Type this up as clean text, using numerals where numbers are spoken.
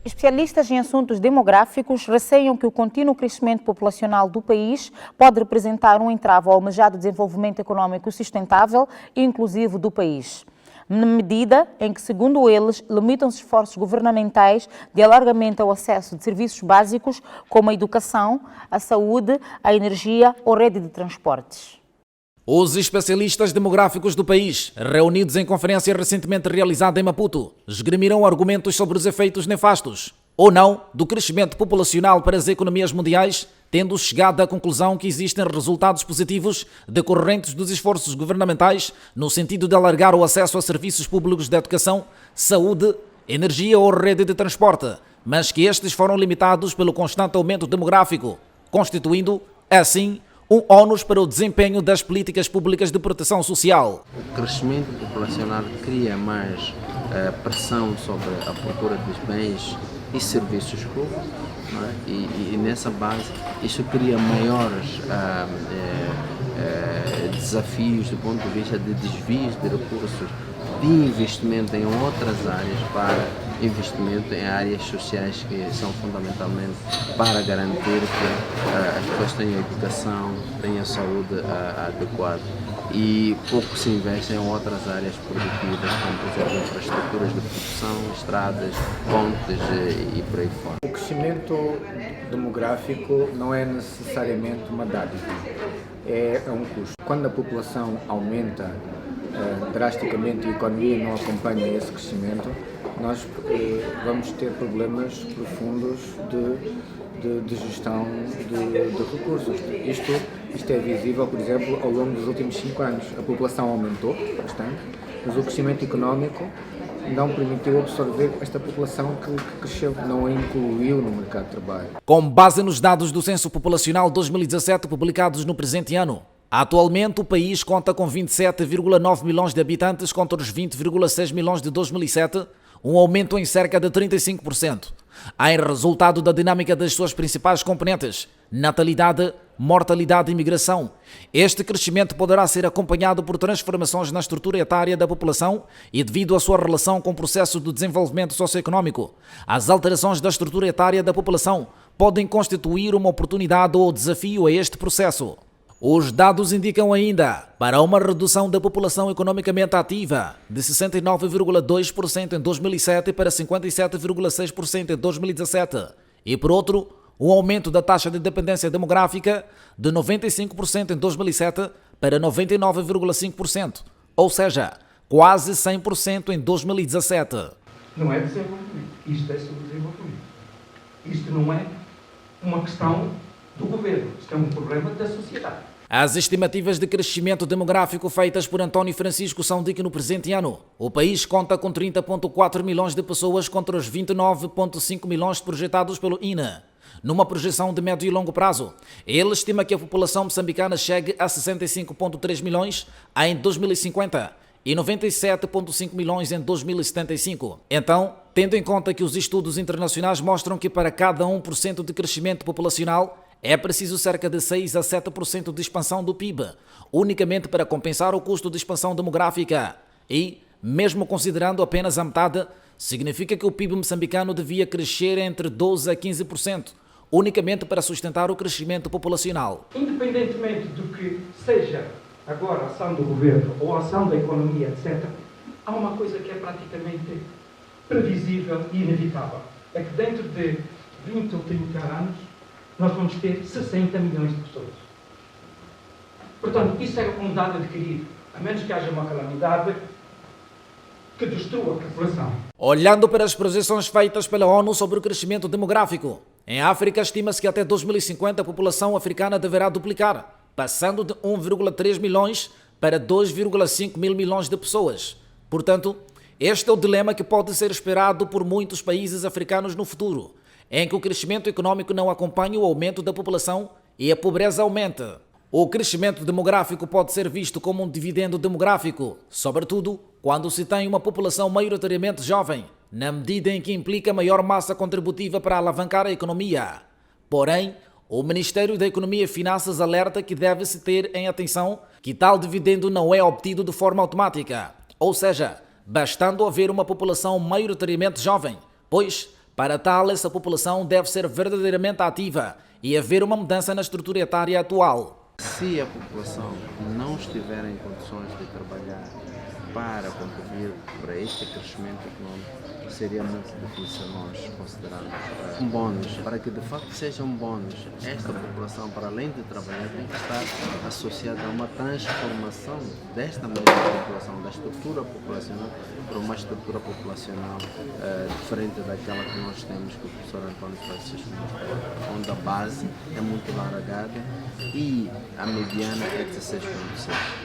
Especialistas em assuntos demográficos receiam que o contínuo crescimento populacional do país pode representar um entrave ao almejado desenvolvimento econômico sustentável e inclusivo do país, na medida em que, segundo eles, limitam os esforços governamentais de alargamento ao acesso de serviços básicos como a educação, a saúde, a energia ou rede de transportes. Os especialistas demográficos do país, reunidos em conferência recentemente realizada em Maputo, esgrimiram argumentos sobre os efeitos nefastos, ou não, do crescimento populacional para as economias mundiais, tendo chegado à conclusão que existem resultados positivos decorrentes dos esforços governamentais no sentido de alargar o acesso a serviços públicos de educação, saúde, energia ou rede de transporte, mas que estes foram limitados pelo constante aumento demográfico, constituindo, assim, um ónus para o desempenho das políticas públicas de proteção social. O crescimento populacional cria mais pressão sobre a procura dos bens e serviços públicos, não é? E nessa base isso cria maiores desafios do ponto de vista de desvios de recursos de investimento em outras áreas para investimento em áreas sociais que são fundamentalmente para garantir que as pessoas tenham educação, tenham saúde adequada. E pouco se investe em outras áreas produtivas, como por exemplo infraestruturas de produção, estradas, pontes e por aí fora. O crescimento demográfico não é necessariamente uma dádiva, é um custo. Quando a população aumenta drasticamente e a economia não acompanha esse crescimento, nós vamos ter problemas profundos de gestão de recursos. Isto é visível, por exemplo, ao longo dos últimos 5 anos. A população aumentou bastante, mas o crescimento económico não permitiu absorver esta população que cresceu, não a incluiu no mercado de trabalho. Com base nos dados do Censo Populacional 2017 publicados no presente ano, atualmente o país conta com 27,9 milhões de habitantes contra os 20,6 milhões de 2007, um aumento em cerca de 35%. Em resultado da dinâmica das suas principais componentes, natalidade, mortalidade e migração. Este crescimento poderá ser acompanhado por transformações na estrutura etária da população e devido à sua relação com o processo de desenvolvimento socioeconômico. As alterações da estrutura etária da população podem constituir uma oportunidade ou desafio a este processo. Os dados indicam ainda para uma redução da população economicamente ativa de 69,2% em 2007 para 57,6% em 2017 e, por outro, um aumento da taxa de dependência demográfica de 95% em 2007 para 99,5%, ou seja, quase 100% em 2017. Não é desenvolvimento, isto é subdesenvolvimento. Isto não é uma questão do governo, isto é um problema da sociedade. As estimativas de crescimento demográfico feitas por António Francisco são de que no presente ano o país conta com 30,4 milhões de pessoas contra os 29,5 milhões projetados pelo INE. Numa projeção de médio e longo prazo, ele estima que a população moçambicana chegue a 65,3 milhões em 2050 e 97,5 milhões em 2075. Então, tendo em conta que os estudos internacionais mostram que para cada 1% de crescimento populacional é preciso cerca de 6 a 7% de expansão do PIB, unicamente para compensar o custo de expansão demográfica. E, mesmo considerando apenas a metade, significa que o PIB moçambicano devia crescer entre 12 a 15%, unicamente para sustentar o crescimento populacional. Independentemente do que seja agora a ação do governo ou a ação da economia, etc., há uma coisa que é praticamente previsível e inevitável. É que dentro de 20 ou 30 anos, nós vamos ter 60 milhões de pessoas. Portanto, isso é um dado adquirido, a menos que haja uma calamidade que destrua a população. Olhando para as projeções feitas pela ONU sobre o crescimento demográfico, em África estima-se que até 2050 a população africana deverá duplicar, passando de 1,3 milhões para 2,5 mil milhões de pessoas. Portanto, este é o dilema que pode ser esperado por muitos países africanos no futuro, em que o crescimento econômico não acompanha o aumento da população e a pobreza aumenta. O crescimento demográfico pode ser visto como um dividendo demográfico, sobretudo quando se tem uma população maioritariamente jovem, na medida em que implica maior massa contributiva para alavancar a economia. Porém, o Ministério da Economia e Finanças alerta que deve-se ter em atenção que tal dividendo não é obtido de forma automática, ou seja, bastando haver uma população maioritariamente jovem, pois, Para tal, essa população deve ser verdadeiramente ativa e haver uma mudança na estrutura etária atual. Se a população não estiver em condições de trabalhar para contribuir para este crescimento econômico, seria muito difícil nós considerarmos um bónus. Para que de facto seja um bónus, esta população, para além de trabalhar, tem que estar associada a uma transformação desta mesma população, da estrutura populacional, para uma estrutura populacional diferente daquela que nós temos, que o professor António Francisco mostrou, onde a base é muito largada e a mediana é 16,6.